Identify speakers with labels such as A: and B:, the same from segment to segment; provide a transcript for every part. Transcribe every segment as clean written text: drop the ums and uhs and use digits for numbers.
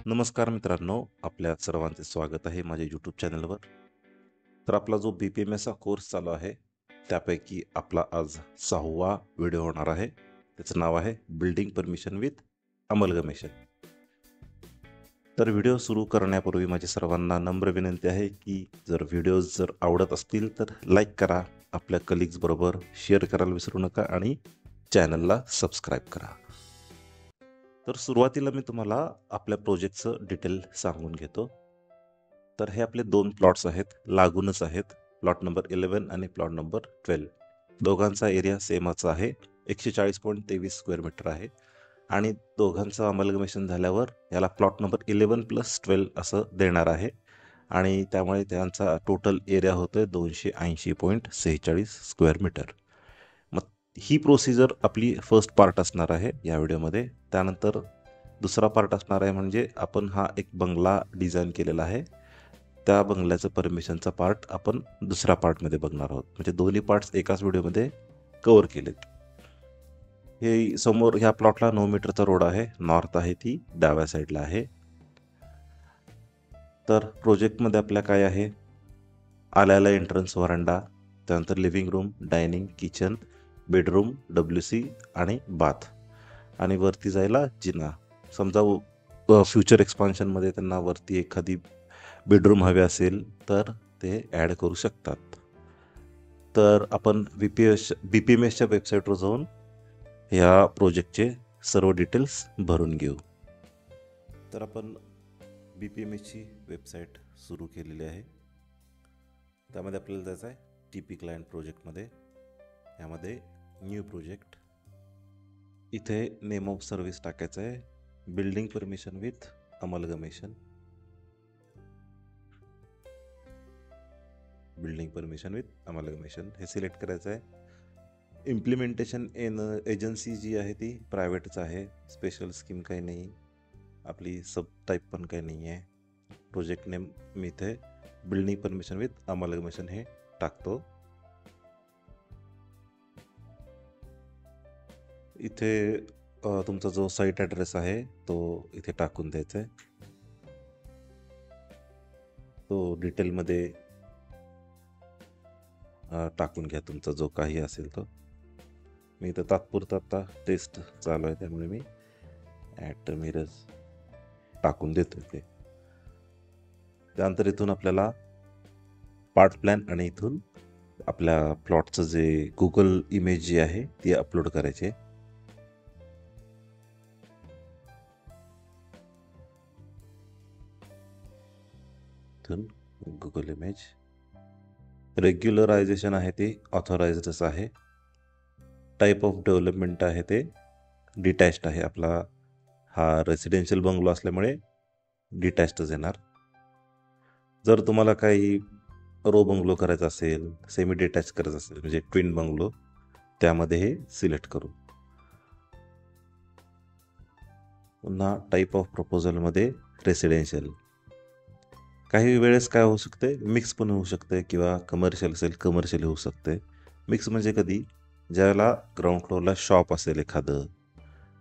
A: नमस्कार मित्रांनो, आपल्या सर्वांचे स्वागत आहे माझ्या यूट्यूब चॅनलवर. तर आपला जो BPMS चा कोर्स चालू आहे, त्यापैकी आपला आज 6वा व्हिडिओ होणार आहे. त्याचं नाव आहे बिल्डिंग परमिशन विथ अमलगमेशन. तर व्हिडिओ सुरू करण्यापूर्वी माझी सर्वांना नम्र विनंती आहे की जर व्हिडिओज जर आवडत असतील तर लाईक करा, आपल्या कलिग्स बरोबर शेअर करायला विसरू नका आणि चॅनलला सबस्क्राईब करा. तर सुरुवातीला मी तुम्हाला आपल्या प्रोजेक्टचं डिटेल सांगून घेतो. तर हे आपले 2 प्लॉट्स आहेत, लागूनच आहेत. प्लॉट नंबर 11 आणि प्लॉट नंबर 12. दोघांचा एरिया सेमच आहे, 140.23 स्क्वेअर मीटर आहे आणि दोघांचं अमलगमेशन झाल्यावर याला प्लॉट नंबर 11+12 असं देणार आहे आणि त्यामुळे त्यांचा टोटल एरिया होतोय 280.46 स्क्वेअर मीटर. मग ही प्रोसिजर आपली फर्स्ट पार्ट असणार आहे या व्हिडिओमध्ये. त्यानंतर दुसरा पार्ट असणार आहे म्हणजे आपण हा एक बंगला डिझाईन केलेला आहे, त्या बंगल्याचं परमिशनचा पार्ट आपण दुसऱ्या पार्टमध्ये बघणार आहोत. म्हणजे दोन्ही पार्ट्स एकाच व्हिडिओमध्ये कव्हर केलेत. हे समोर ह्या प्लॉटला 9 मीटरचा रोड आहे, नॉर्थ आहे ती डाव्या साईडला आहे. तर प्रोजेक्टमध्ये आपल्या काय आहे, आल्याला एंट्रन्स व्हरांडा, त्यानंतर living room, dining, kitchen, bedroom, WC आणि बाथ आणि वरती जायला जिना. समजा फ्युचर एक्सपान्शनमध्ये त्यांना वरती एखादी बेडरूम हवे असेल तर ते ॲड करू शकतात. तर आपण BPMSच्या वेबसाईटवर जाऊन ह्या प्रोजेक्टचे सर्व डिटेल्स भरून घेऊ. तर आपण BPMSची वेबसाईट सुरू केलेली आहे. त्यामध्ये आपल्याला जायचं आहे TP क्लायंट प्रोजेक्टमध्ये. यामध्ये न्यू प्रोजेक्ट, इथे नेम ऑफ सर्व्हिस टाकायचं आहे building permission with amalgamation. Building permission with amalgamation हे सिलेक्ट करायचं आहे. इम्प्लिमेंटेशन एजन्सी जी आहे ती प्रायव्हेटच आहे, स्पेशल स्कीम काही नाही, आपली सब टाईप पण काही नाही आहे. प्रोजेक्ट नेम मी इथे बिल्डिंग परमिशन विथ अमलगमेशन हे टाकतो. इथे तुमचा जो साईट ॲड्रेस आहे तो इथे टाकून द्यायचा आहे. तो डिटेलमध्ये टाकून घ्या तुमचा जो काही असेल तो. मी इथं तात्पुरता आता टेस्ट चालू आहे त्यामुळे मी ॲट मिरज टाकून देतो ते. त्यानंतर इथून आपल्याला पार्ट प्लॅन आणि इथून आपल्या प्लॉटचं जे गुगल इमेज जी आहे ती अपलोड करायची. इथून गुगल इमेज. रेग्युलरायझेशन आहे ते ऑथोराइज्डच आहे. टाईप ऑफ डेव्हलपमेंट आहे ते डिटॅच्ड आहे. आपला हा रेसिडेन्शियल बंगलो असल्यामुळे डिटॅच्डच येणार. जर तुम्हाला काही रो बंगलो करायचा असेल, सेमी डिटॅच करायचं असेल म्हणजे ट्विन बंगलो, त्यामध्ये हे सिलेक्ट करू. पुन्हा टाईप ऑफ प्रपोजलमध्ये रेसिडेन्शियल. काही वेळेस काय होऊ शकते, मिक्स पण होऊ शकते किंवा कमर्शियल असेल कमर्शियल होऊ शकते. मिक्स म्हणजे कधी, ज्यावेळेला ग्राउंड फ्लोअरला शॉप असेल एखादं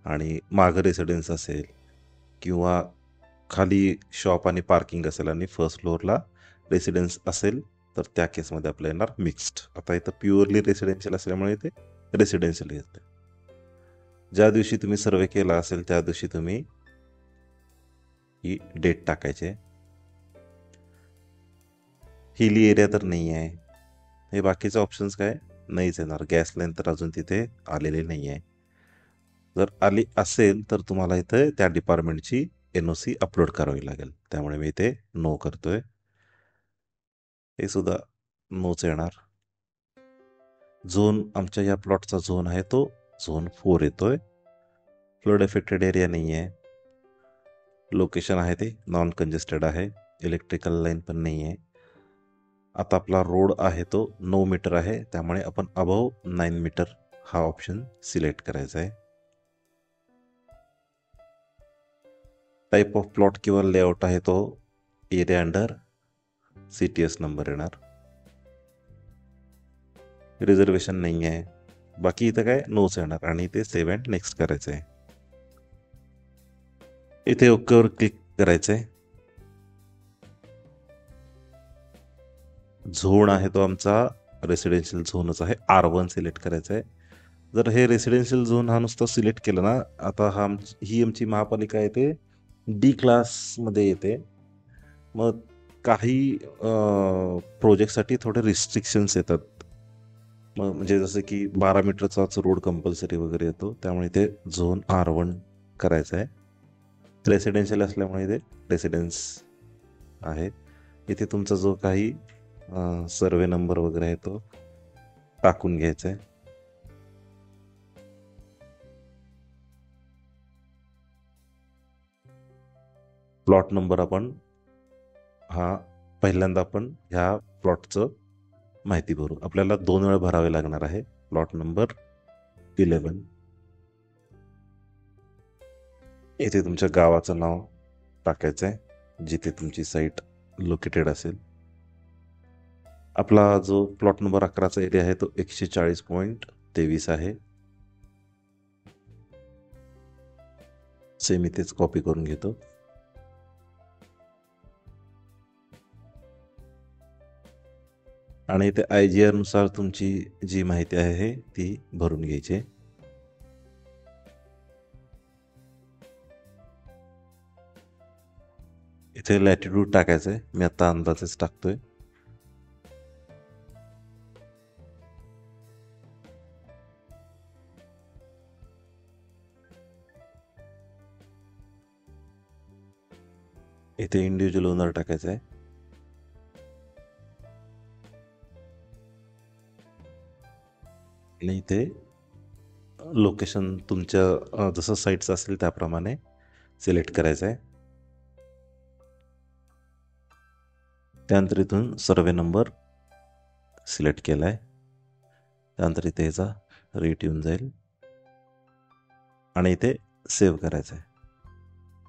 A: आणि मागं रेसिडेन्स असेल किंवा खाली शॉप आणि पार्किंग असेल आणि फर्स्ट फ्लोअरला रेसिडेन्स असेल तर त्या केसमध्ये आपल्याला येणार मिक्स्ड. आता इथं प्युअरली रेसिडेन्शियल असल्यामुळे इथे रेसिडेन्शियल येते. ज्या दिवशी तुम्ही सर्वे केला असेल त्या दिवशी तुम्ही ही डेट टाकायची. हिली एरिया तर नाही आहे. हे बाकीचे ऑप्शन्स काय नाहीच येणार. गॅस लाईन तर अजून तिथे आलेली नाही आहे. जर आली असेल तर तुम्हाला इथे त्या डिपार्टमेंटची NOC अपलोड करावी लागेल. त्यामुळे मी इथे नो करतोय. हे सुद्धा नोच येणार. झोन आमच्या या प्लॉटचा झोन आहे तो झोन 4 येतोय. फ्लड एफेक्टेड एरिया नाही आहे. लोकेशन आहे ते नॉन कंजेस्टेड आहे. इलेक्ट्रिकल लाईन पण नाही आहे. आता आपला रोड आहे तो 9 मीटर आहे, त्यामुळे आपण अबव 9 मीटर हा ऑप्शन सिलेक्ट करायचा आहे. टाईप ऑफ प्लॉट किंवा लेआउट आहे तो एरिया अंडर CTS नंबर येणार. रिझर्वेशन नाही आहे. बाकी इथं काय नोच येणार आणि इथे सेव्ह अँड नेक्स्ट करायचं आहे. इथे ओकेवर क्लिक करायचं आहे. झोन आहे तो आमचा रेसिडेन्शियल झोनच आहे, R1 सिलेक्ट करायचा आहे. जर हे रेसिडेन्शियल झोन हा नुसतं सिलेक्ट केलं ना, आता ही आमची महापालिका येते डी क्लासमध्ये येते. मग काही प्रोजेक्टसाठी थोडे रिस्ट्रिक्शन्स येतात. मग म्हणजे जसं की 12 मीटरचाच रोड कंपल्सरी वगैरे येतो, त्यामुळे ते झोन R1 करायचं आहे. रेसिडेन्शियल असल्यामुळे इथे रेसिडेन्स आहे. इथे तुमचा जो काही सर्वे नंबर वगैरे आहे तो टाकून घ्यायचा आहे. प्लॉट नंबर आपण पहिल्यांदा आपण ह्या प्लॉटचं माहिती भरू. आपल्याला 2 वेळा भरावे लागणार आहे. Plot number 11. इथे तुमच्या गावाचं नाव टाकायचं आहे, जिथे तुमची साईट लोकेटेड असेल. आपला जो प्लॉट नंबर 11चा एरिया आहे तो 140.23 आहे. सेम इथेच कॉपी करून घेतो. आणि इथे IGR नुसार तुमची जी माहिती आहे ती भरून घ्यायची. इथे लॅटिट्यूड टाकायचं आहे, मी आता अंदाजेच टाकतोय. इथे इंडिव्हिज्युअल ओनर टाकायचं आहे. आणि इथे लोकेशन तुमच्या जसं साईटचं असेल त्याप्रमाणे सिलेक्ट करायचं आहे. त्यानंतर इथून सर्वे नंबर सिलेक्ट केला आहे. त्यानंतर इथे याचा रेट येऊन जाईल आणि इथे सेव्ह करायचं आहे,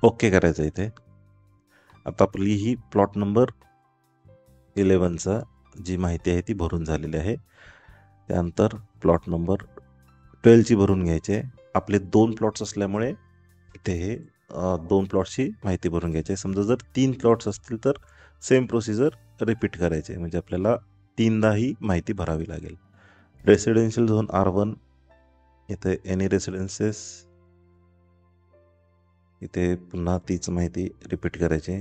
A: ओके करायचं आहे. इथे आता आपली ही प्लॉट नंबर 11चा जी माहिती आहे ती भरून झालेली आहे. त्यानंतर प्लॉट नंबर 12ची भरून घ्यायचे. आपले 2 प्लॉट्स असल्यामुळे इथे हे 2 प्लॉट्सची माहिती भरून घ्यायची आहे. समजा जर 3 प्लॉट्स असतील तर सेम प्रोसिजर रिपीट करायचे, म्हणजे आपल्याला 3दा ही माहिती भरावी लागेल. रेसिडेन्शियल झोन R1, इथे एनी रेसिडेन्सेस, इथे पुन्हा तीच माहिती रिपीट करायची.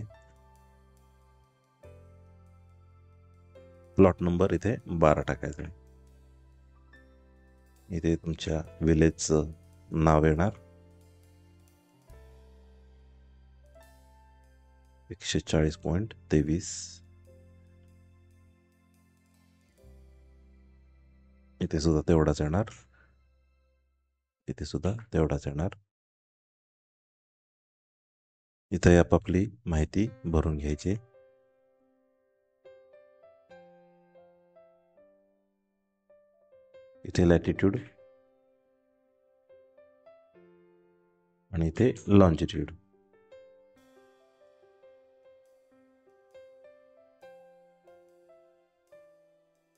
A: प्लॉट नंबर इथे 12 टाकायचं आहे. इथे तुमच्या विलेजचं नाव येणार. 140.23. इथे सुद्धा तेवढाच येणार. इथे सुद्धा तेवढाच येणार. इथे आपापली माहिती भरून घ्यायची. इथे लॅटिट्यूड आणि इथे लॉन्जिट्यूड.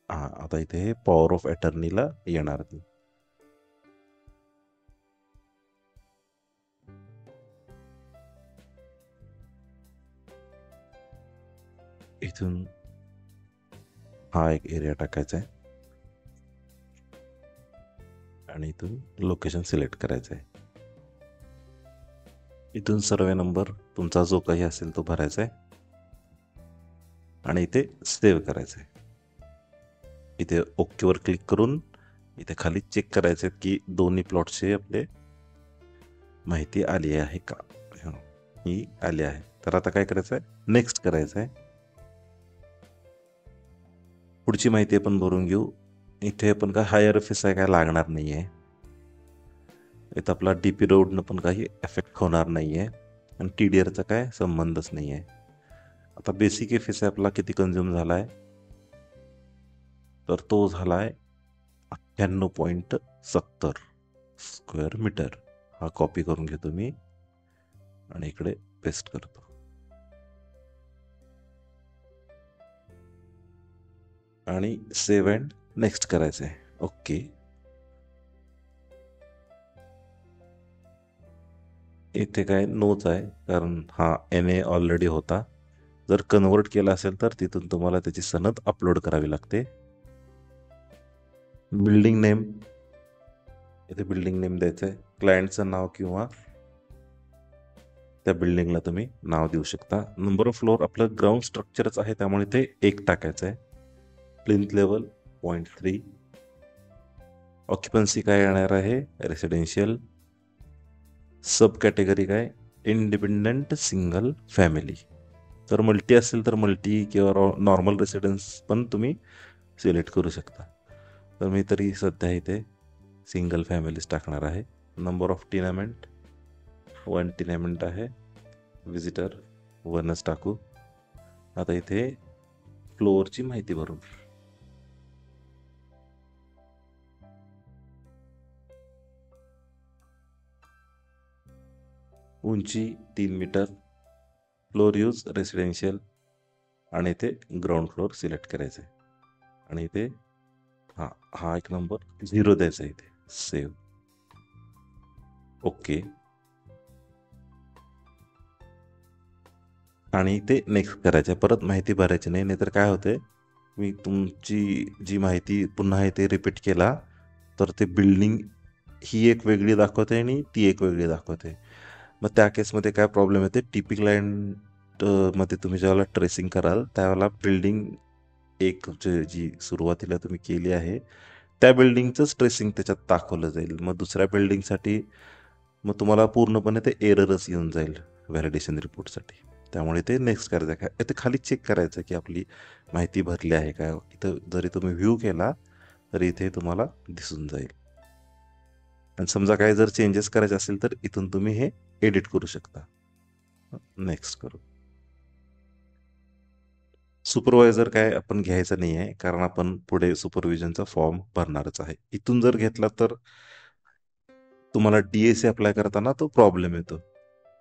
A: आता इथे पॉवर ऑफ अटर्नीला येणार. इथून हा एक एरिया टाकायचा आहे आणि इथून लोकेशन सिलेक्ट करायचं आहे. इथून सर्वे नंबर तुमचा जो काही असेल तो भरायचा आहे आणि इथे सेव्ह करायचं आहे. इथे ओकेवर क्लिक करून इथे खाली चेक करायचे की दोन्ही प्लॉटचे आपले माहिती आली आहे का. ही आली आहे. तर आता काय करायचं आहे, नेक्स्ट करायचं आहे. पुढची माहिती आपण भरून घेऊ. इथे आपण काय हायर FSI काय लागणार नाही आहे. इथं आपला DP रोडनं पण काही एफेक्ट होणार नाही आहे आणि TDRचा काय संबंधच नाही आहे. आता बेसिक FSI आपला किती कन्झ्युम झाला आहे, तर तो झाला आहे 98.70 स्क्वेअर मीटर. हा कॉपी करून घेतो मी आणि इकडे पेस्ट करतो. आणि सेव्ह अँड नेक्स्ट करायचं आहे. ओके. इथे काय नोच आहे, कारण हा NA ऑलरेडी होता. जर कन्वर्ट केला असेल तर तिथून तुम्हाला त्याची सनद अपलोड करावी लागते. बिल्डिंग नेम, इथे बिल्डिंग नेम द्यायचं आहे. क्लायंटचं नाव किंवा त्या बिल्डिंगला तुम्ही नाव देऊ शकता. नंबर ऑफ फ्लोअर आपलं ग्राउंड स्ट्रक्चरच आहे, त्यामुळे ते 1 टाकायचं आहे. Plinth level 0.3. ऑक्युपन्सी काय येणार आहे, रेसिडेन्शियल. सब कॅटेगरी काय, इंडिपेंडंट सिंगल फॅमिली. तर मल्टी असेल तर मल्टी किंवा नॉर्मल रेसिडेन्स पण तुम्ही सिलेक्ट करू शकता. तर मी तरी सध्या इथे सिंगल फॅमिलीज टाकणार आहे. नंबर ऑफ टिनामेंट 1 टिनामेंट आहे. विजिटर 1च टाकू. आता इथे फ्लोअरची माहिती भरू. उंची 3 मीटर. फ्लोअर यूज रेसिडेन्शियल आणि इथे ग्राउंड फ्लोअर सिलेक्ट करायचं आहे. आणि इथे हा एक नंबर 0 द्यायचा आहे. इथे सेव्ह, ओके. आणि ते नेक्स्ट करायचं आहे. परत माहिती भरायची नाही, नाहीतर काय होते, मी तुमची जी माहिती पुन्हा इथे रिपीट केला तर ते बिल्डिंग ही एक वेगळी दाखवते आणि ती एक वेगळी दाखवते. मग त्या केसमध्ये काय प्रॉब्लेम येते, टीपी क्लायंट मध्ये तुम्ही ज्यावेळेला ट्रेसिंग कराल त्यावेळेला बिल्डिंग एक जी सुरुवातीला तुम्ही केली आहे त्या बिल्डिंगचंच ट्रेसिंग त्याच्यात दाखवलं जाईल. मग दुसऱ्या बिल्डिंगसाठी मग तुम्हाला पूर्णपणे ते एररच येऊन जाईल व्हॅलिडेशन रिपोर्टसाठी. त्यामुळे ते नेक्स्ट करायचं आहे का, ते खाली चेक करायचं की आपली माहिती भरली आहे का. इथं जरी तुम्ही व्ह्यू केला तरी इथे तुम्हाला दिसून जाईल. आणि समजा काही जर चेंजेस करायचे असेल तर इथून तुम्ही हे एडिट करू शकता. नेक्स्ट करू. सुपरवायझर काय आपण घ्यायचा नाही आहे, कारण आपण पुढे सुपरविजनचा फॉर्म भरणारच आहे. इथून जर घेतला तर तुम्हाला DAC अप्लाय करताना तो प्रॉब्लेम येतो.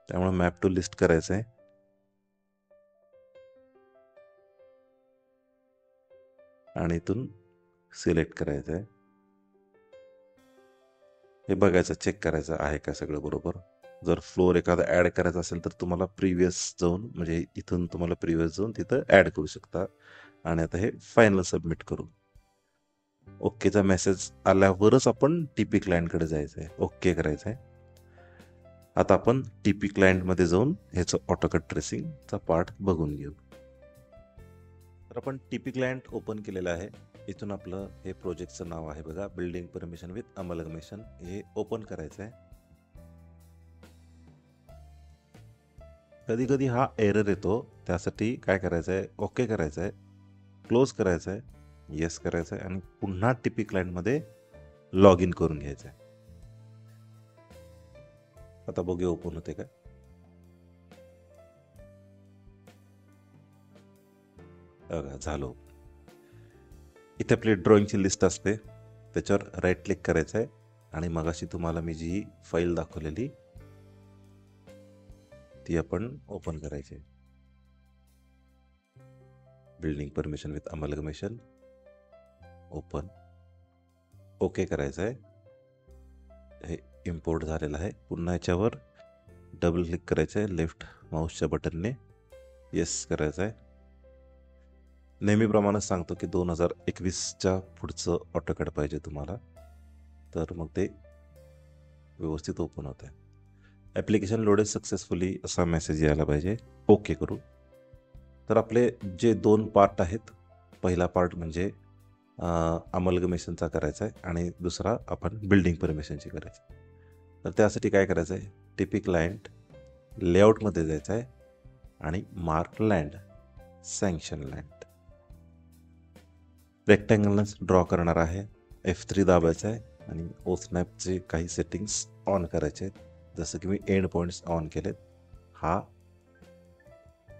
A: त्यामुळे मॅप टू लिस्ट करायचं आहे. आणि इथून सिलेक्ट करायचं आहे. हे बघायचं, चेक करायचं आहे का सगळं बरोबर. जर फ्लोअर एखादा ॲड करायचा असेल तर तुम्हाला प्रिव्हियस जाऊन, म्हणजे इथून तुम्हाला प्रिव्हियस जाऊन तिथं ॲड करू शकता. आणि आता हे फायनल सबमिट करू. ओकेचा मेसेज आल्यावरच आपण TP क्लायंटकडे जायचं आहे, ओके करायचं आहे. आता आपण TP क्लायंटमध्ये जाऊन ह्याचं ऑटोकट ट्रेसिंगचा पार्ट बघून घेऊ. तर आपण TP क्लायंट ओपन केलेलं आहे. इथून आपलं हे प्रोजेक्टचं नाव आहे बघा, बिल्डिंग परमिशन विथ अमलगमेशन. हे ओपन करायचं आहे. कधी कधी हा एरर येतो, त्यासाठी काय करायचं आहे, ओके करायचं आहे, क्लोज करायचं आहे, येस करायचं आहे आणि पुन्हा TP क्लायंटमध्ये लॉग इन करून घ्यायचं आहे. आता बघूया ओपन होते का. बघा झालो. इथे आपली ड्रॉइंगची लिस्ट असते, त्याच्यावर राईट क्लिक करायचं आहे आणि मगाशी तुम्हाला मी जी फाईल दाखवलेली ती आपण ओपन करायची आहे. Building permission with amalgamation, open, okay करायचं आहे. हे इम्पोर्ट झालेलं आहे. पुन्हा याच्यावर डबल क्लिक करायचं आहे लेफ्ट माऊसच्या बटनने, येस करायचं आहे. नेहमीप्रमाणे सांगतो की 2021च्या पुढचं ऑटोकॅड पाहिजे तुम्हाला, तर मग ते व्यवस्थित ओपन होत आहे. ॲप्लिकेशन लोडेड सक्सेसफुली असा मेसेज यायला पाहिजे. ओके करू. तर आपले जे 2 पार्ट आहेत, पहिला पार्ट म्हणजे अमलगमेशनचा करायचा आहे आणि दुसरा आपण बिल्डिंग परमिशनची करायची. तर त्यासाठी काय करायचं आहे, TP क्लायंट लेआउटमध्ये जायचं आहे आणि मार्क लँड, सँक्शन लँड, रेक्टँगलच ड्रॉ करणार आहे. F3 दाबायचं आहे आणि ओस्नॅपचे काही सेटिंग्स ऑन करायचे आहेत, जसं की मी एंड पॉईंट्स ऑन केलेत. हा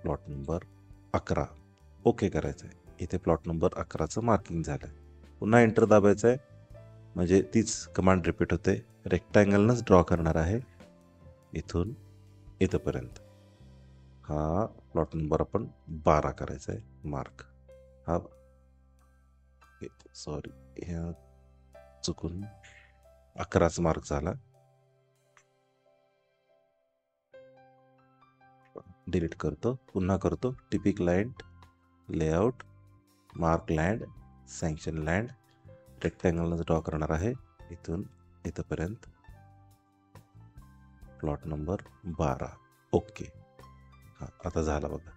A: प्लॉट नंबर 11, ओके करायचं आहे. इथे प्लॉट नंबर 11चं मार्किंग झालं आहे. पुन्हा एंटर दाबायचं आहे, म्हणजे तीच कमांड रिपीट होते. रेक्टँगलनंच ड्रॉ करणार आहे इथून इथंपर्यंत. हा प्लॉट नंबर आपण 12 करायचा आहे मार्क. हा सॉरी, ह्या चुकून 11च मार्क झाला. डिलीट करतो, पुन्हा करतो TP client, layout, mark land, sanction land, रेक्टँगलनं ड्रॉ करणार आहे इथून इथंपर्यंत, प्लॉट नंबर 12. ओके. हां, आता झाला बघा.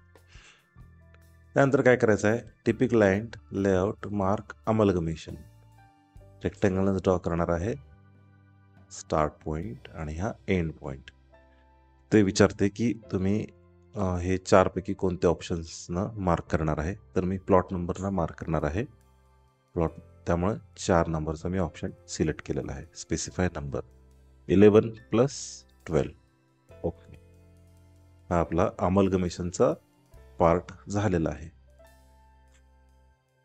A: त्यानंतर काय करायचं आहे, TP client, layout, mark, amalgamation, रेक्टँगलनं ड्रॉ करणार आहे स्टार्ट पॉईंट आणि हा एंड पॉईंट. ते विचारते की तुम्ही हे 4 पैकी कोणत्या ऑप्शन्सनं मार्क करणार आहे, तर मी प्लॉट नंबरला मार्क करणार आहे प्लॉट, त्यामुळे 4 नंबरचा मी ऑप्शन सिलेक्ट केलेला आहे. Specify number 11 + 12. ओके. हा आपला अमलगमेशनचा पार्ट झालेला आहे.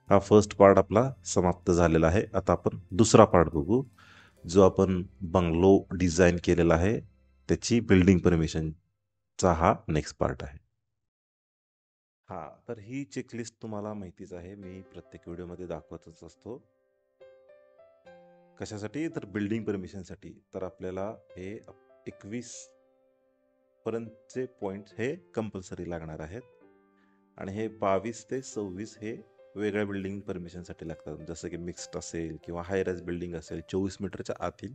A: हा फर्स्ट पार्ट आपला समाप्त झालेला आहे. आता आपण दुसरा पार्ट बघू, जो आपण बंगलो डिझाईन केलेला आहे त्याची बिल्डिंग परमिशनचा हा नेक्स्ट पार्ट आहे. हां, तर ही चेकलिस्ट तुम्हाला माहितीच आहे, मी प्रत्येक व्हिडिओमध्ये दाखवतच असतो. कशासाठी, तर बिल्डिंग परमिशनसाठी. तर आपल्याला हे 21 पर्यंतचे पॉईंट्स हे कंपल्सरी लागणार आहेत आणि हे 22 ते 26 हे वेगळ्या बिल्डिंग परमिशनसाठी लागतात. जसं की मिक्स्ड असेल किंवा हाय राईज बिल्डिंग असेल 24 मीटरच्या आतील,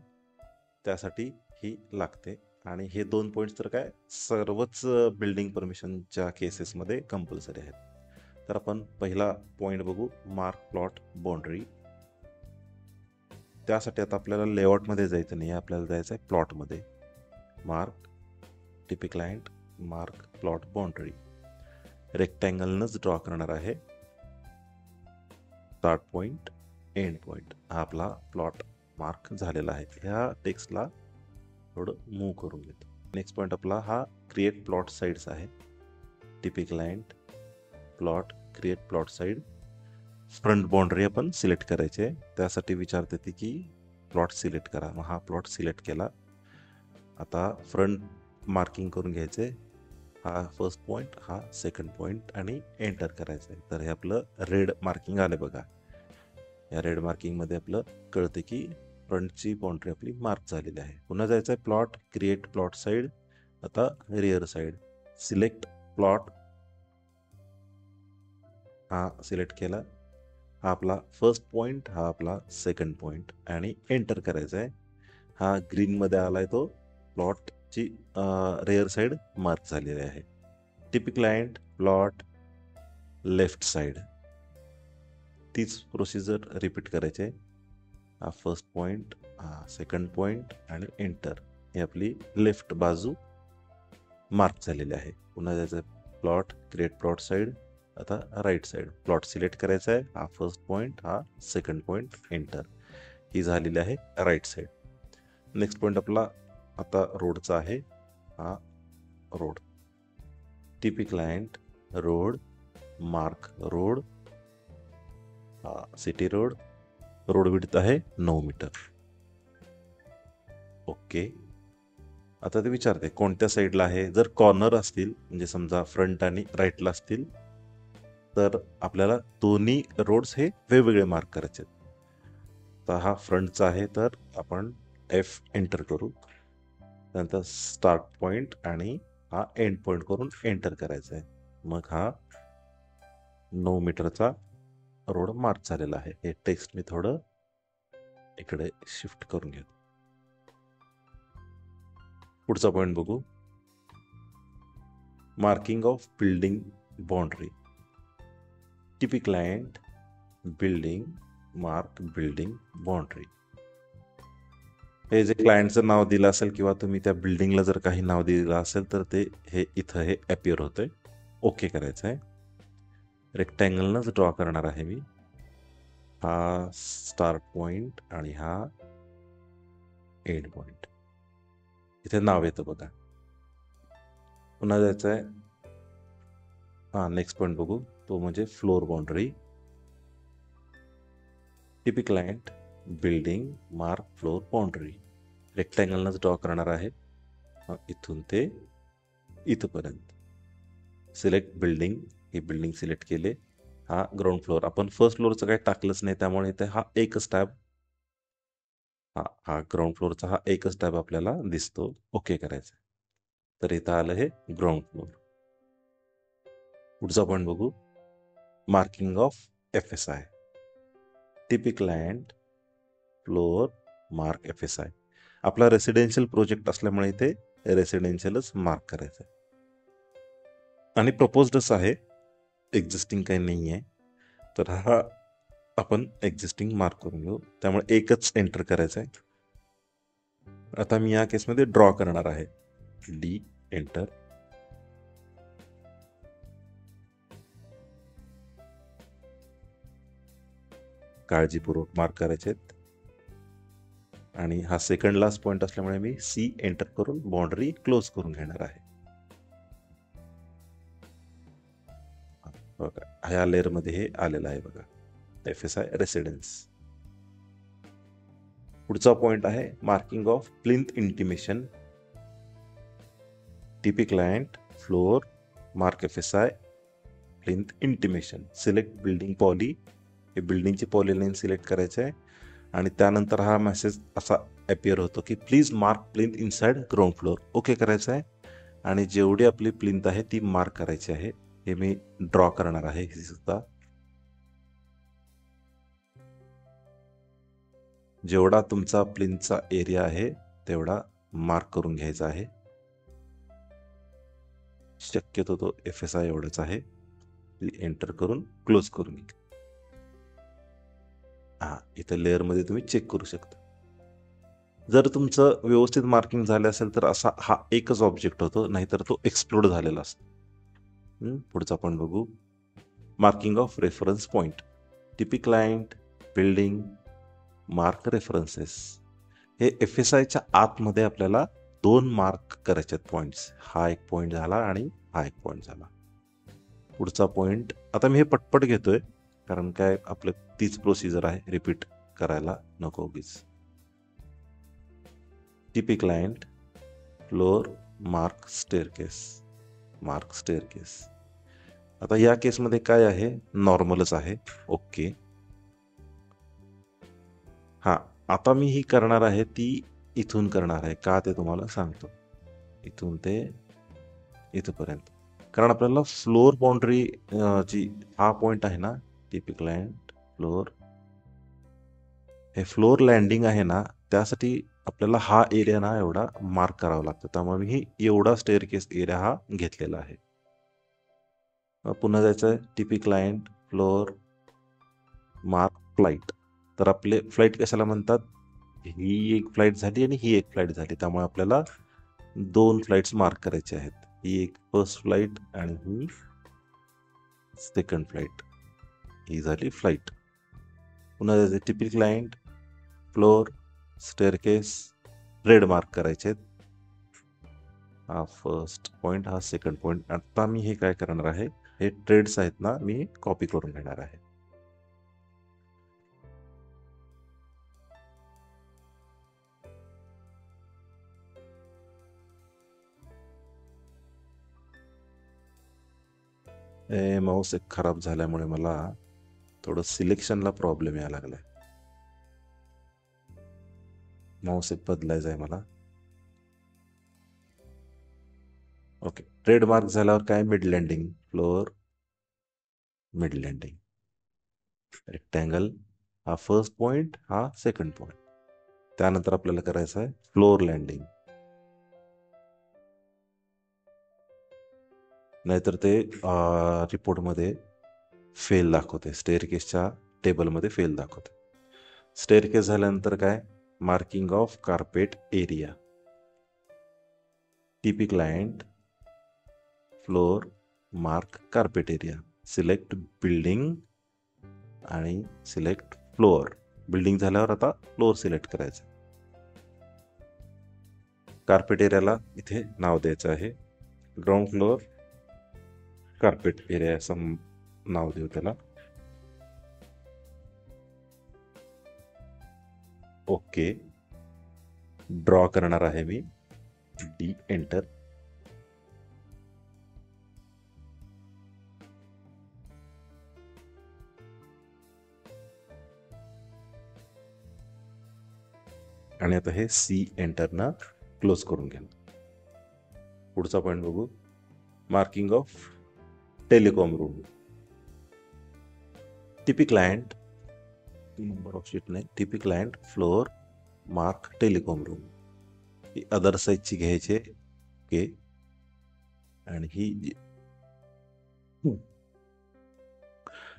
A: त्यासाठी ही लागते. आणि हे 2 पॉईंट्स तर काय सर्वच बिल्डिंग परमिशनच्या केसेसमध्ये कंपल्सरी आहेत. तर आपण पहिला पॉईंट बघू, मार्क प्लॉट बाउंड्री. त्यासाठी आता आपल्याला लेआउटमध्ये जायचं नाही, आपल्याला जायचं आहे प्लॉटमध्ये. Mark, TP client, mark plot boundary, रेक्टँगलनंच ड्रॉ करणार आहे स्टार्ट पॉईंट, एंड पॉईंट. हा आपला प्लॉट मार्क झालेला आहे. ह्या टेक्स्टला थोडं मूव्ह करून घेतो. नेक्स्ट पॉईंट आपला हा क्रिएट प्लॉट साईड्स आहे. TP client, plot, create plot side, front boundary आपण सिलेक्ट करायचे. त्यासाठी विचारते ती की प्लॉट सिलेक्ट करा. मग हा प्लॉट सिलेक्ट केला. आता फ्रंट मार्किंग करून घ्यायचे. हा फर्स्ट पॉईंट, हा सेकंड पॉईंट आणि एंटर करायचं आहे. तर हे आपलं रेड मार्किंग आलं बघा. या रेड मार्किंगमध्ये आपलं कळते की फ्रंटची बाउंड्री आपली मार्क झालेली आहे. पुन्हा जायचं आहे प्लॉट, क्रिएट प्लॉट साईड. आता रिअर साईड सिलेक्ट प्लॉट, हा सिलेक्ट केला. हा आपला फर्स्ट पॉईंट, हा आपला सेकंड पॉईंट आणि एंटर करायचा आहे. हा ग्रीनमध्ये आलाय तो प्लॉटची रेअर साईड मार्क झालेली आहे. TP client, plot, left side, तीच प्रोसिजर रिपीट करायची आहे. हा फर्स्ट पॉईंट, हा सेकंड पॉईंट आणि एंटर. ही आपली लेफ्ट बाजू मार्क झालेली आहे. पुन्हा जायचं प्लॉट, क्रिएट प्लॉट साईड. आता राईट साईड प्लॉट सिलेक्ट करायचा आहे. हा फर्स्ट पॉईंट, हा सेकंड पॉईंट, एंटर. ही झालेली आहे राईट साईड. नेक्स्ट पॉईंट आपला आता रोडचा आहे. हा road, TP client, road, mark road, हा सिटी रोड, रोड विड्थ आहे 9 मीटर. ओके. आता ते विचारते कोणत्या साईडला आहे. जर कॉर्नर असतील, म्हणजे समजा फ्रंट आणि राईटला असतील, तर आपल्याला दोन्ही रोड्स हे वेगवेगळे मार्क करायचे. तर हा फ्रंटचा आहे, तर आपण F एंटर करू. त्यानंतर स्टार्ट पॉईंट आणि हा एंड पॉईंट करून एंटर करायचा आहे. मग हा 9 मीटरचा रोड मार्क झालेला आहे. हे टेक्स्ट मी थोडं इकडे शिफ्ट करून घेतो. पुढचा पॉईंट बघू, marking of building boundary. TP client, building, mark building boundary. हे जे क्लायंटचं नाव दिलं असेल किंवा तुम्ही त्या बिल्डिंगला जर काही नाव दिलं असेल तर ते हे इथं हे अपिअर होतंय. ओके करायचं आहे. रेक्टँगलनंच ड्रॉ करणार आहे मी. हा स्टार्ट पॉईंट आणि हा एंड पॉईंट. इथे नाव येतं बघा. पुन्हा जायचं आहे, हा नेक्स्ट पॉईंट बघू, तो म्हणजे floor boundary. TP client, building, mark floor boundary. रेक्टँगलनंच ड्रॉ करणार आहे इथून ते इथपर्यंत. सिलेक्ट बिल्डिंग, ही बिल्डिंग सिलेक्ट केले. हा ग्राउंड फ्लोअर, आपण फर्स्ट फ्लोअरचं काही टाकलंच नाही त्यामुळे इथे हा एकच टॅब, हा ग्राउंड फ्लोअरचा हा एकच टॅब आपल्याला दिसतो. ओके करायचं. तर इथं आलं हे ग्राउंड फ्लोअर. पुढचा पॉईंट बघू, मार्किंग ऑफ FSI. टिपिक लँड फ्लोअर मार्क FSI. आपला रेसिडेन्शियल प्रोजेक्ट असल्यामुळे इथे रेसिडेन्शियलच मार्क करायचं आहे. आणि प्रपोज्डच आहे, एक्झिस्टिंग काही नाही आहे. तर हा आपण एक्झिस्टिंग मार्क करून घेऊ, त्यामुळे एकच एंटर करायचं आहे. आता मी या केसमध्ये ड्रॉ करणार आहे. D enter. काळजीपूर्वक मार्क करायचे आहेत. आणि हा सेकंड लास्ट पॉइंट असल्यामुळे मी C एंटर करून बाउंड्री क्लोज करून घेणार आहे. बघा, ह्या लेअरमध्ये हे आलेलं आहे बघा, FSI रेसिडेन्स. पुढचा पॉइंट आहे marking of plinth intimation. TP client floor mark FSI plinth intimation. Select building poly. हे बिल्डिंगची पॉली लाईन सिलेक्ट करायचं आहे. आणि त्यानंतर हा मेसेज असा अपिअर होतो की please mark plinth inside ground floor. Okay करायचं आहे. आणि जेवढी आपली प्लिंथ आहे ती मार्क करायची आहे. हे मी ड्रॉ करणार आहे. ही सुद्धा जेवढा तुमचा प्लिंथचा एरिया आहे तेवढा मार्क करून घ्यायचा आहे. शक्यतो तो FSI एवढाच आहे. एंटर करून क्लोज करून घ्या. इथं लेअरमध्ये तुम्ही चेक करू शकता. जर तुमचं व्यवस्थित मार्किंग झालं असेल तर असा हा एकच ऑब्जेक्ट होतो, नाहीतर तो एक्सप्लोड झालेला असतो. पुढचा आपण बघू, marking of reference point. TP client building mark references. हे FSIच्या आतमध्ये आपल्याला 2 मार्क करायचे आहेत पॉइंट्स. हा एक पॉइंट झाला आणि हा एक पॉइंट झाला. पुढचा पॉइंट आता मी हे पटपट घेतोय, कारण काय आपलं तीच प्रोसिजर आहे, रिपीट करायला नको उगीच. TP client floor mark staircase. Mark staircase. आता या केसमध्ये काय आहे, नॉर्मलच आहे. ओके. आता मी ही करणार आहे ती इथून करणार आहे. का ते तुम्हाला सांगतो. इथून ते इथपर्यंत, कारण आपल्याला फ्लोअर बाउंड्री जी हा पॉइंट आहे ना, टीपी क्लायंट फ्लोअर, हे फ्लोअर लँडिंग आहे ना, त्यासाठी आपल्याला हा एरिया ना एवढा मार्क करावा लागतो. त्यामुळे मी एवढा स्टेअरकेस एरिया हा घेतलेला आहे. पुन्हा जायचं आहे TP client floor mark flight. तर आपले फ्लाईट कशाला म्हणतात, ही एक फ्लाईट झाली आणि ही एक फ्लाईट झाली, त्यामुळे आपल्याला 2 फ्लाईट्स मार्क करायचे आहेत. ही एक फर्स्ट फ्लाईट आणि ही सेकंड फ्लाईट. ही झाली फ्लाईट. पुन्हा जायचं TP client floor staircase, red mark करायचे आहेत. हा फर्स्ट पॉइंट, हा सेकंड पॉइंट. आता मी हे काय करणार आहे, हे ट्रेड्स आहेत ना, मी कॉपी करून घेणार आहे. माऊस एक खराब झाल्यामुळे मला थोडं सिलेक्शनला प्रॉब्लेम यायला लागलाय. माऊस एक बदलायचा आहे मला. ओके. ट्रेड मार्क झाल्यावर काय, mid landing floor mid landing rectangle. हा फर्स्ट पॉइंट, हा सेकंड पॉइंट. त्यानंतर आपल्याला करायचं आहे फ्लोअर लँडिंग, नाहीतर ते रिपोर्टमध्ये फेल दाखवते, स्टेअरकेसच्या टेबलमध्ये फेल दाखवते. स्टेअरकेस झाल्यानंतर काय, marking of carpet area. TP client floor mark carpet area. Select building आणि सिलेक्ट फ्लोअर. बिल्डिंग झाल्यावर आता फ्लोअर सिलेक्ट करायचं. कार्पेट एरियाला इथे नाव द्यायचं आहे, ग्राउंड फ्लोअर कार्पेट एरिया असं नाव देऊ त्याला. ओके. ड्रॉ करणार आहे मी. D enter. आणि आता हे C एंटर ना क्लोज करून घ्या. पुढचा पॉइंट बघू, marking of telecom room. TP client, number of sheet नाही, TP client floor mark telecom room. ही अदर साईजची घ्यायची. ओके. आणि ही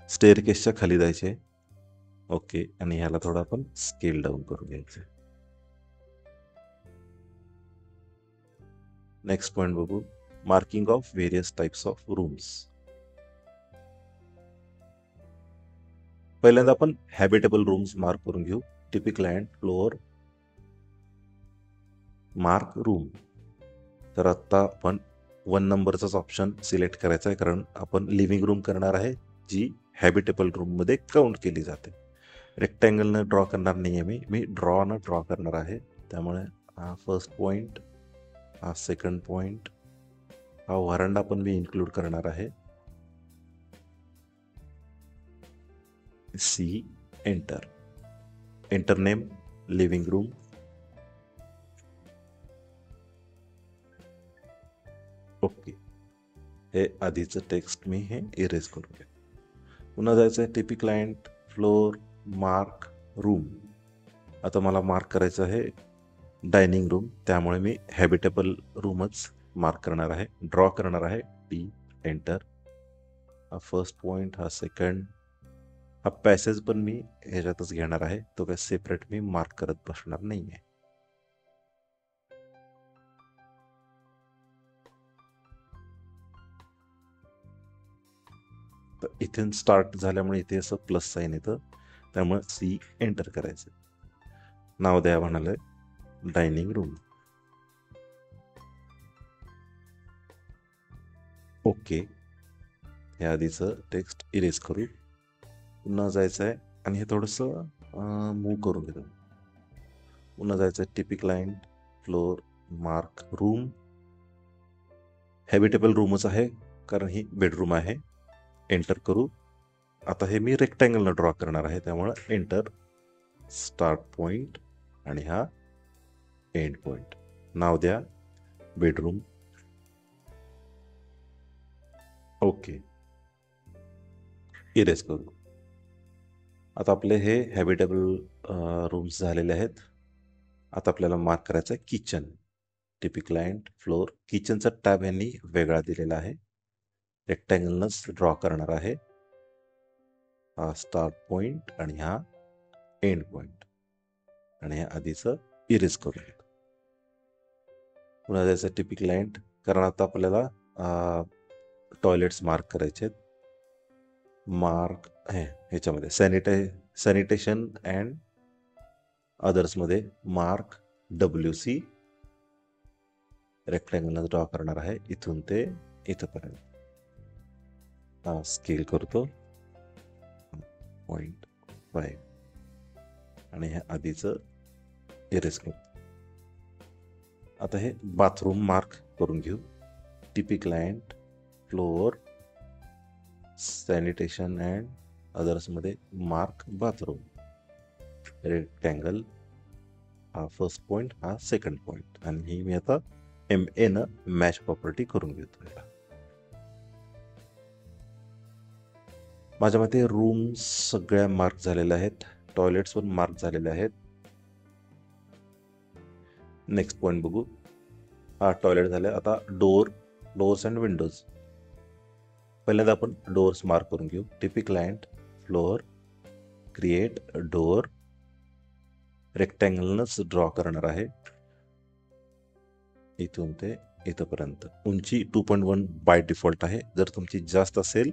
A: स्टेअरकेसच्या खाली जायचे. ओके. आणि ह्याला थोडं आपण स्केल डाऊन करून घ्यायचं. नेक्स्ट पॉइंट बघू, marking of various types of rooms. पहिल्यांदा आपण हॅबिटेबल रूम्स मार्क करून घेऊ. TP client floor mark room. तर आता आपण 1 नंबरचाच ऑप्शन सिलेक्ट करायचा आहे, कारण आपण लिव्हिंग रूम करणार आहे, जी हॅबिटेबल रूम मध्ये काउंट केली जाते. रेक्टँगलनं ड्रॉ करणार नाही आहे, मी ड्रॉ करणार आहे. त्यामुळे हा फर्स्ट पॉइंट, हा सेकंड पॉइंट, हा व्हरांडा पण मी इन्क्लूड करणार आहे. See enter name living room. Okay. हे आधीचं टेक्स्ट मी हे इरेज करून घ्या. पुन्हा जायचं आहे TP client floor mark room. आता मला मार्क करायचं आहे डायनिंग रूम, त्यामुळे मी हॅबिटेबल रूमच मार्क करणार आहे, ड्रॉ करणार आहे. D enter. हा फर्स्ट पॉइंट, हा सेकंड, हा पॅसेज पण मी ह्याच्यातच घेणार आहे, तो काय सेपरेट मी मार्क करत बसणार नाही आहे. तर इथून स्टार्ट झाल्यामुळे इथे असं प्लस साईन येतं, त्यामुळे सी एंटर करायचं. नाव द्या म्हणाले डायनिंग रूम. ओके. हे आधीचं टेक्स्ट इरेज करू. पुन्हा जायचं आहे आणि हे थोडंसं मूव्ह करून घेतो. पुन्हा जायचं आहे TP client floor mark room. Habitable रूमच आहे, कारण ही बेडरूम आहे. एंटर करू. आता हे मी रेक्टँगलनं ड्रॉ करणार आहे, त्यामुळे एंटर. स्टार्ट पॉइंट आणि हा एंड पॉइंट. नाव द्या बेडरूम. ओके. इरेज करू. आता आपले हे हॅबिटेबल रूम्स झालेले आहेत. आता आपल्याला मार्क करायचं आहे किचन. टीपी क्लायंट फ्लोअर किचनचा टॅब यांनी वेगळा दिलेला आहे, रेक्टँगलनच ड्रॉ करणार आहे. हा स्टार्ट पॉइंट आणि हा एंड पॉइंट. आणि हे आधीचं इरेज करू. पुन्हा जायचं टीपी क्लायंट, कारण आता आपल्याला टॉयलेट्स मार्क करायचे आहेत. मार्क ह्याच्यामध्ये सॅनिटेशन अँड अदर्समध्ये मार्क WC. रेक्टँगल ड्रॉ करणार आहे इथून ते इथपर्यंत. हा स्केल करतो 0.5 आणि हे आधीचं इरेज करतो. आता हे बाथरूम मार्क करून घेऊ. TP client floor sanitation and अदर्समध्ये मार्क बाथरूम. रेक्टँगल, हा फर्स्ट पॉइंट, हा सेकंड पॉइंट. आणि ही मी आता MA न मॅच प्रॉपर्टी करून घेतो. माझ्या मते रूम्स सगळ्या मार्क झालेल्या आहेत, टॉयलेट्स पण मार्क झालेले आहेत. नेक्स्ट पॉइंट बघू. हा टॉयलेट झाले. आता डोर्स अँड विंडोज. पहिल्यांदा आपण डोर्स मार्क करून घेऊ. TP client floor create door. रेक्टँगलनच ड्रॉ करणार आहे इथून ते इथपर्यंत. उंची 2.1 बाय डिफॉल्ट आहे. जर तुमची जास्त असेल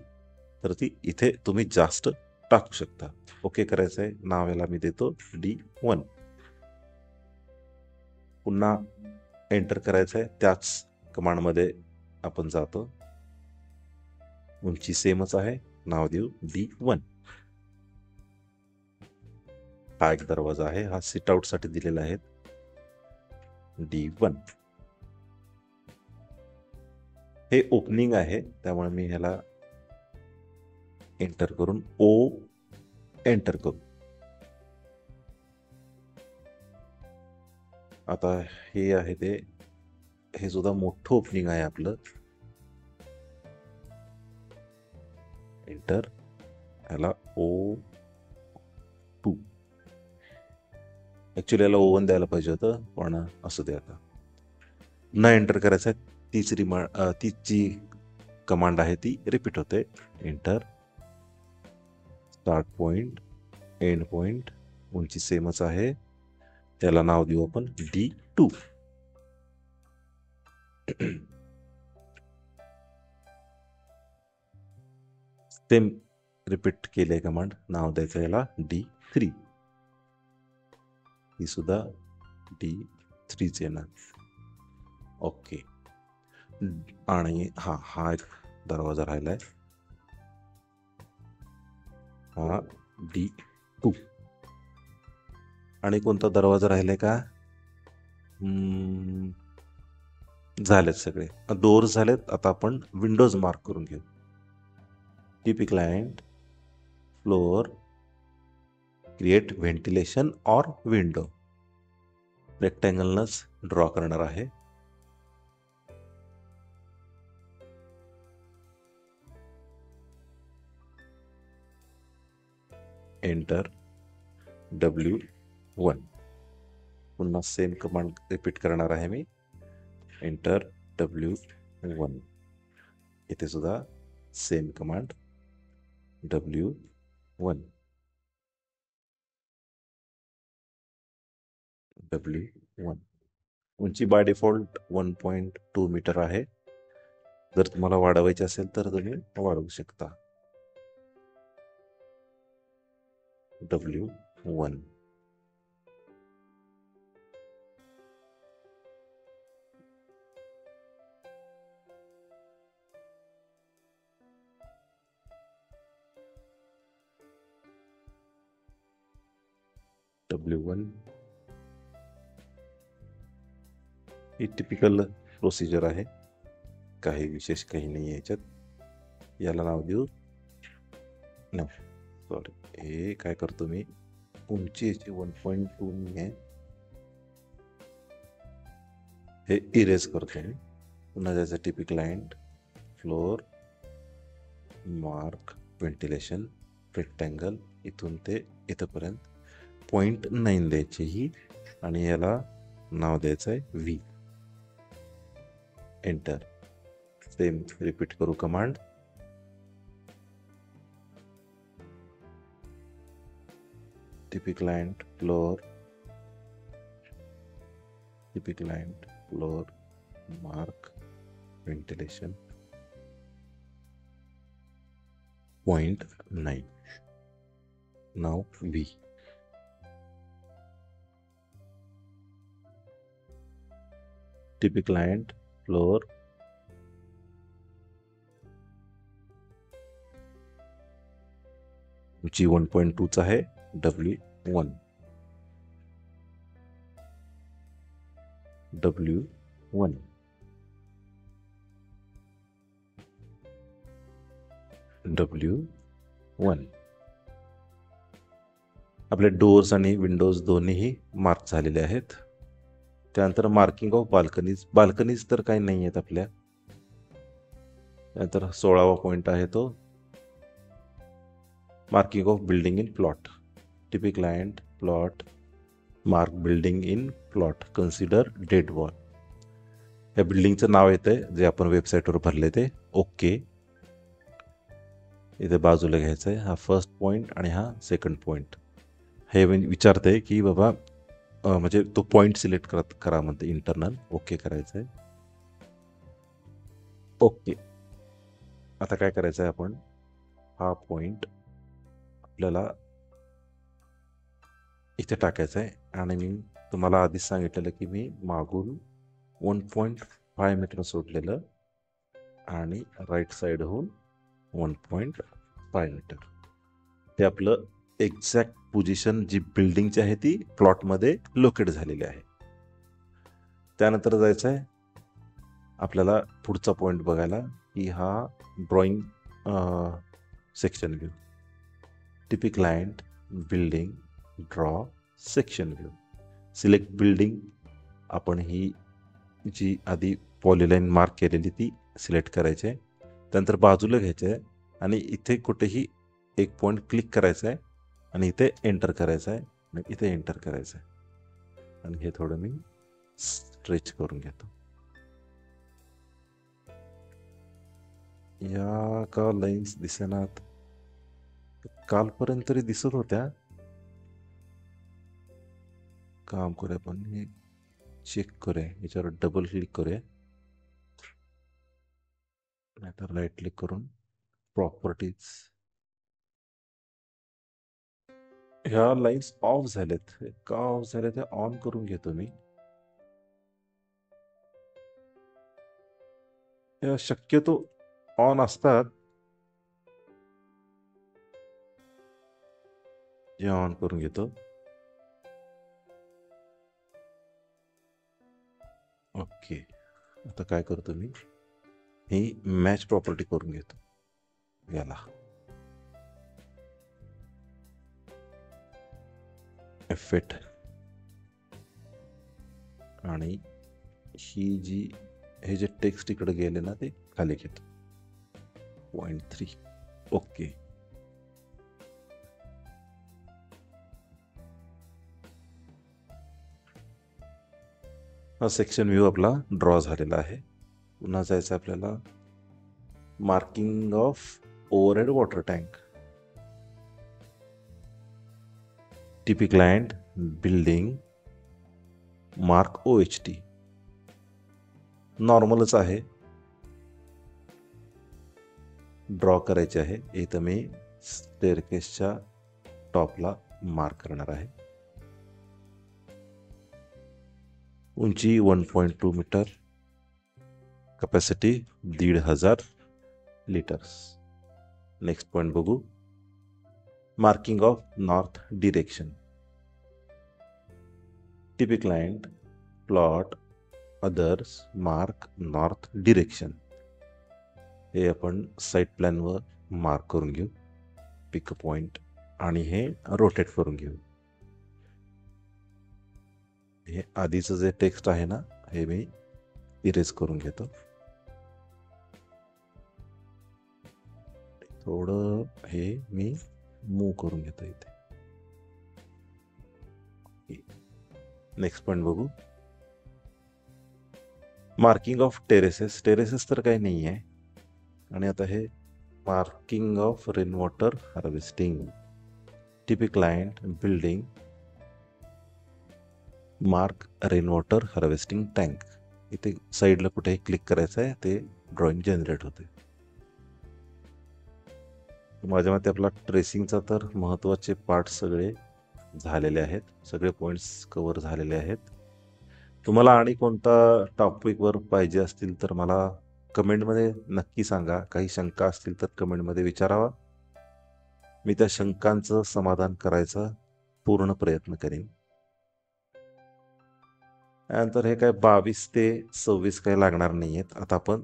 A: तर ती इथे तुम्ही जास्त टाकू शकता. ओके करायचं आहे. नाव याला मी देतो D1. पुन्हा एंटर करायचं आहे. त्याच कमांडमध्ये आपण जातो. उंची सेमच आहे, नाव देऊ D1. हा एक दरवाजा आहे, हा सिट आउट साठी दिलेला आहे, D1. हे ओपनिंग आहे, त्यामुळे मी ह्याला एंटर करून O एंटर करू. आता हे आहे ते, हे सुद्धा मोठं ओपनिंग आहे आपलं. एंटर. याला O2. ॲक्च्युली याला O1 द्यायला पाहिजे होतं, पण असू दे आता. न एंटर करायचं आहे. तीच जी कमांड आहे ती रिपीट होते. Enter. Start point, end point, उंची सेमच आहे. त्याला नाव देऊ आपण D2. सेम रिपीट केले कमांड. नाव द्यायचं याला D3. ही सुद्धा D3 येणार. ओके. आणि हा एक दरवाजा राहिलाय, हा D2. आणि कोणता दरवाजा राहिलाय का? झालेत सगळे डोअर्स झालेत. आता आपण विंडोज मार्क करून घेऊ. TP client, floor, create ventilation or window. रेक्टँगलनच ड्रॉ करणार आहे. एंटर. W1. पुन्हा सेम कमांड रिपीट करणार आहे मी. Enter W1. इथे सुद्धा सेम कमांड W1. W1. उंची बाय डिफॉल्ट 1.2 मीटर आहे. जर तुम्हाला वाढवायची असेल तर तुम्ही वाढवू शकता. W1. W1. ही टिपिकल प्रोसिजर आहे, काही विशेष काही नाही याच्यात. याला नाव देऊ सॉरी, हे काय करतो मी, उंची याची 1.2 आहे, हे इरेज करतो मी. पुन्हा त्याचं TP client, floor, mark, ventilation, rectangle, इथून ते इथपर्यंत 0.9 द्यायची ही, आणि याला नाव द्यायचं आहे V. एंटर. सेम रिपीट करू command. TP client, floor, TP client, floor, mark, ventilation, 0.9. नाव V. टीपी क्लायंट, फ्लोअर, उंची 1.2 आहे, W1. W1. W1. आपले डोअर्स आणि विंडोज दोन्हीही मार्क झालेले आहेत. त्यानंतर मार्किंग ऑफ बाल्कनीज तर काही नाही आहेत आपल्या. त्यानंतर 16वा पॉईंट आहे तो marking of building in plot. TP client, plot, mark building in plot, consider dead wall. या बिल्डिंगचं नाव येतंय जे आपण वेबसाईटवर भरले ते. ओके. इथे बाजूला घ्यायचं आहे. हा फर्स्ट पॉईंट आणि हा सेकंड पॉईंट. हे विचारते की बाबा म्हणजे तो पॉईंट सिलेक्ट करा म्हणते इंटरनल. ओके करायचं आहे. ओके. आता काय करायचं आहे, आपण हा पॉईंट आपल्याला इथे टाकायचा आहे. आणि मी तुम्हाला आधीच सांगितलेलं की मी मागून 1.5 मीटर सोडलेलं आणि राईट साईडहून 1.5 मीटर. ते आपलं एक्झॅक्ट पोझिशन जी बिल्डिंगची आहे ती प्लॉटमध्ये लोकेट झालेली आहे. त्यानंतर जायचं आहे आपल्याला पुढचा पॉईंट बघायला की हा drawing section view. TP client, building, draw section view. Select building. आपण ही जी आधी पॉलीलाईन मार्क केलेली ती सिलेक्ट करायची आहे. त्यानंतर बाजूला घ्यायचं आहे आणि इथे कुठेही एक पॉईंट क्लिक करायचा आहे आणि इथे एंटर करायचं आहे आणि इथे एंटर करायचं आहे आणि हे थोडं मी स्ट्रेच करून घेतो. या का लाईन्स दिसेनात? कालपर्यंत तरी दिसत होत्या. काम करूया, पण हे चेक करूया, याच्यावर डबल क्लिक करूया, नाहीतर राईट क्लिक करून प्रॉपर्टीज. ह्या लाईन्स ऑफ झाल्यात. का ऑफ झाल्या ते ऑन करून घेतो मी. या शक्यतो ऑन असतात. जे ऑन करून घेतो. ओके, आता काय करतो मी, ही मॅच प्रॉपर्टी करून घेतो याला. एफेक्ट आणि ही जी हे जे टेक्स्ट इकडे गेले ना ते खाली घेतो. 0.3. ओके. हा सेक्शन व्ह्यू आपला ड्रॉ झालेला आहे. पुन्हा जायचं आपल्याला marking of overhead water tank. TP client building mark OHT. नॉर्मलच आहे, ड्रॉ करायचे आहे. इथं मी स्टेअरकेसच्या टॉपला मार्क करणार आहे. उंची 1.2 metre, capacity 1,500 litres. Next point बघू. Marking of north direction. TP client plot others mark north direction. हे आपण साईट प्लॅनवर मार्क करून घेऊ. पिक पॉइंट आणि हे रोटेट करून घेऊ. हे आधीचं जे टेक्स्ट आहे ना, हे मी इरेज करून घेतो. थोडं हे मी मूव करून घेतो इथे. नेक्स्ट पॉइंट बघू. Marking of terraces. टेरेसेस तर काही नाही आहे. आणि आता हे marking of rain water harvesting. TP client building mark rain water harvesting tank. इथे साईडला कुठेही क्लिक करायचं आहे, ते ड्रॉइंग जनरेट होते. माझ्या मते आपला ट्रेसिंगचा तर महत्त्वाचे पार्ट सगळे झालेले आहेत. सगळे पॉईंट्स कव्हर झालेले आहेत. तुम्हाला आणि कोणता टॉपिकवर पाहिजे असतील तर मला कमेंटमध्ये नक्की सांगा. काही शंका असतील तर कमेंटमध्ये विचारावा. मी त्या शंकांचं समाधान करायचा पूर्ण प्रयत्न करेन. त्यानंतर हे काय 22 ते 26 काही लागणार नाही आहेत. आता आपण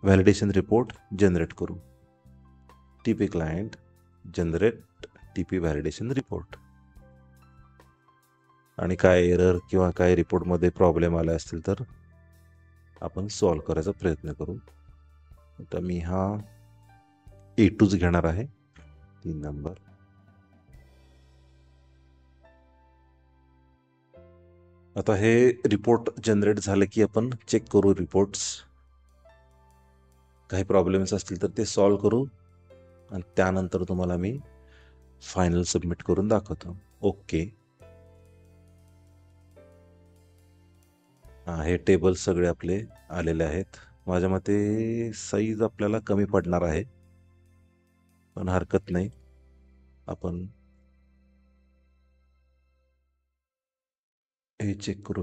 A: व्हॅलिडेशन रिपोर्ट जनरेट करू. TP client generate TP validation report. आणि काय एरर किंवा काय रिपोर्टमध्ये प्रॉब्लेम आले असतील तर आपण सॉल्व्ह करायचा प्रयत्न करू. आता मी हा A2च घेणार आहे, 3 नंबर. आता हे रिपोर्ट जनरेट झाले की आपण चेक करू रिपोर्ट्स. काही प्रॉब्लेम्स असतील तर ते सॉल्व्ह करू आणि त्यानंतर तुम्हाला मी फायनल सबमिट करून दाखवतो. ओके. हे टेबल सगळे आपले आलेले आहेत. माझ्या मते साईज आपल्याला कमी पडणार आहे, पण हरकत नाही. आपण हे चेक करू.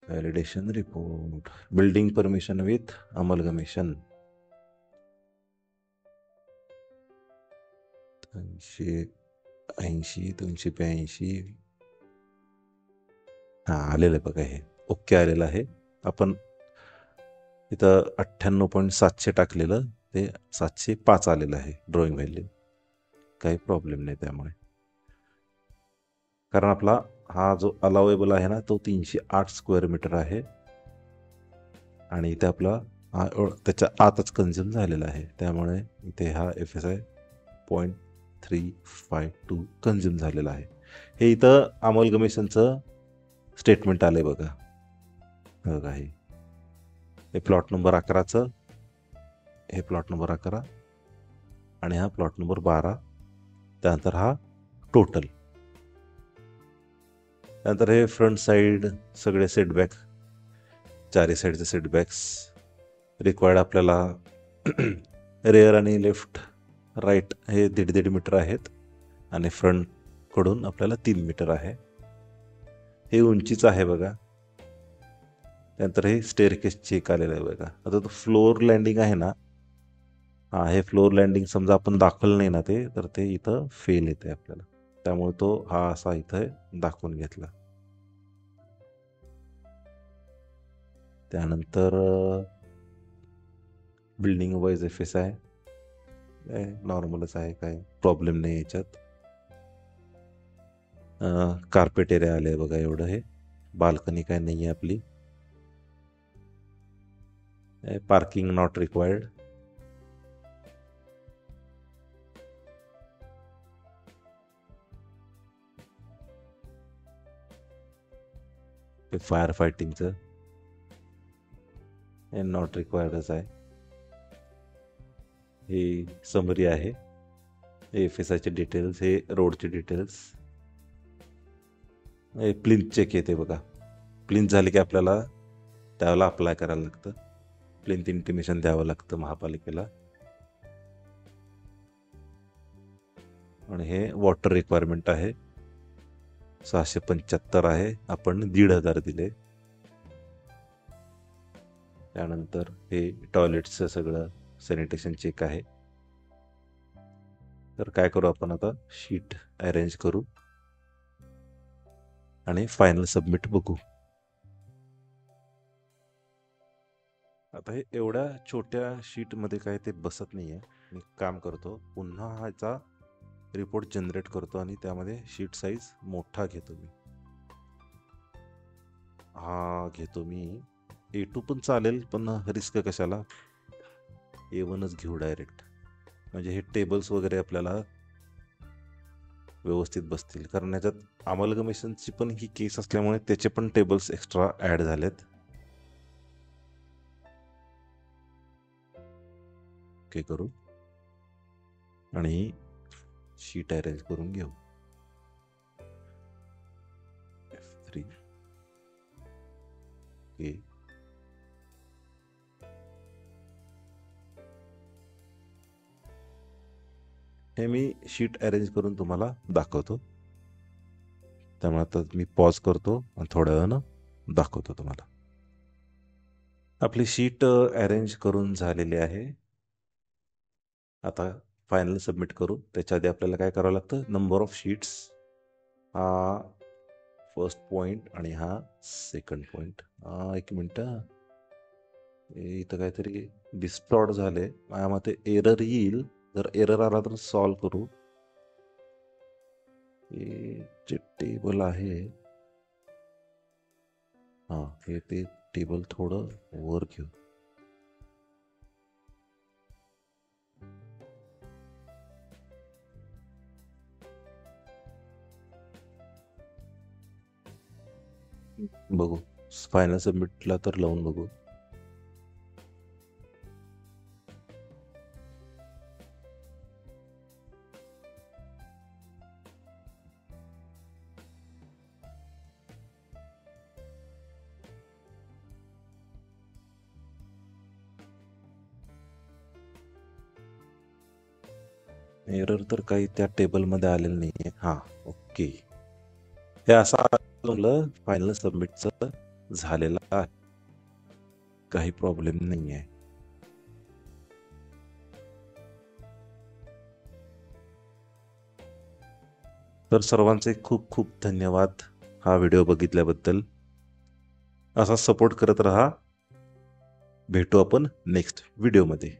A: Validation report. Building permission with amalgamation. 280, 282. आलेलं आहे बघा, हे ओके आलेलं आहे. आपण इथं 98.700 टाकलेलं, ते 705 आलेलं आहे ड्रॉइंग व्हॅल्यू. काही प्रॉब्लेम नाही त्यामुळे, कारण आपला हा जो अलावेबल आहे ना, तो 308 स्क्वेअर मीटर आहे. आणि इथे आपला त्याच्या आतच कन्झ्युम झालेला आहे, त्यामुळे इथे हा FSI 0.352 कन्झ्युम झालेला आहे. हे इथं अमलगमेशनचं स्टेटमेंट आलंय बघा. हे प्लॉट नंबर 11चं, हे प्लॉट नंबर 11 आणि हा प्लॉट नंबर 12. त्यानंतर हा टोटल. त्यानंतर हे फ्रंट साईड सगळे सेटबॅक, चारी साईडचे सेटबॅक्स रिक्वायर्ड आपल्याला रेअर आणि लेफ्ट राईट हे 1.5 मीटर आहेत आणि फ्रंटकडून आपल्याला 3 मीटर आहे. हे उंचीचं आहे बघा. त्यानंतर हे स्टेअरकेस चेक आलेलं आहे बघा. आता तो फ्लोअर लँडिंग आहे ना, हे फ्लोअर लँडिंग समजा आपण दाखवलं नाही ना ते, तर ते इथं फेल येते आपल्याला, त्यामुळे तो हा असा इथं दाखवून घेतला. त्यानंतर बिल्डिंग वाईज FSI नॉर्मलच आहे, काय प्रॉब्लेम नाही याच्यात. कार्पेट एरिया आले बघा एवढं. हे बाल्कनी काय नाही आहे आपली. Parking not required. फायर फायटिंगचं हे नॉट रिक्वायर्डच आहे. हे समरी आहे. हे FSIचे डिटेल्स, हे रोडचे डिटेल्स. हे प्लिंथ चेक येते बघा. प्लिंथ झाले की आपल्याला त्यावेळेला अप्लाय करायला लागतं, प्लिंथ इंटिमेशन द्यावं लागतं महापालिकेला. आणि हे वॉटर रिक्वायरमेंट आहे 675 आहे, आपण 1,500 दिले. त्यानंतर हे टॉयलेटचं सगळं सॅनिटेशन चेक आहे. तर काय करू आपण आता, शीट अरेंज करू आणि फायनल सबमिट बघू. आता हे एवढ्या छोट्या शीटमध्ये काय ते बसत नाही आहे. मी काम करतो, पुन्हा ह्याचा रिपोर्ट जनरेट करतो आणि त्यामध्ये शीट साईज मोठा घेतो मी. घेतो मी A2 पण चालेल, पण रिस्क कशाला, A1च घेऊ डायरेक्ट. म्हणजे हे टेबल्स वगैरे आपल्याला व्यवस्थित बसतील, कारण याच्यात अमलगमेशनची पण ही केस असल्यामुळे त्याचे पण टेबल्स एक्स्ट्रा ॲड झालेत. ओके करू आणि शीट अरेंज करून घेऊ. F3 okay. हे मी शीट अरेंज करून तुम्हाला दाखवतो, त्यामुळे आता मी पॉज करतो आणि थोड्या वेळानं दाखवतो तुम्हाला. आपली शीट अरेंज करून झालेली आहे. आता फायनल सबमिट करू. त्याच्या आधी आपल्याला काय करावं लागतं, नंबर ऑफ शीट्स हा फर्स्ट पॉईंट आणि हा सेकंड पॉईंट. एक मिनटं, इथं काहीतरी डिस्टॉर्ट झाले माझ्या मते, एरर येईल. जर एरर आला तर सॉल्व करू. जे टेबल आहे हे ते टेबल थोडं वर घेऊ. बघू फायनल सबमिटला तर लावून बघू. एरर तर काही त्या टेबलमध्ये आलेलं नाही आहे. ओके, हे असं फायनल सबमिटचं झालेलं आहे, काही प्रॉब्लेम नाही आहे. तर सर्वांचे खूप खूप धन्यवाद हा व्हिडिओ बघितल्याबद्दल. असा सपोर्ट करत राहा. भेटू आपण नेक्स्ट व्हिडिओमध्ये.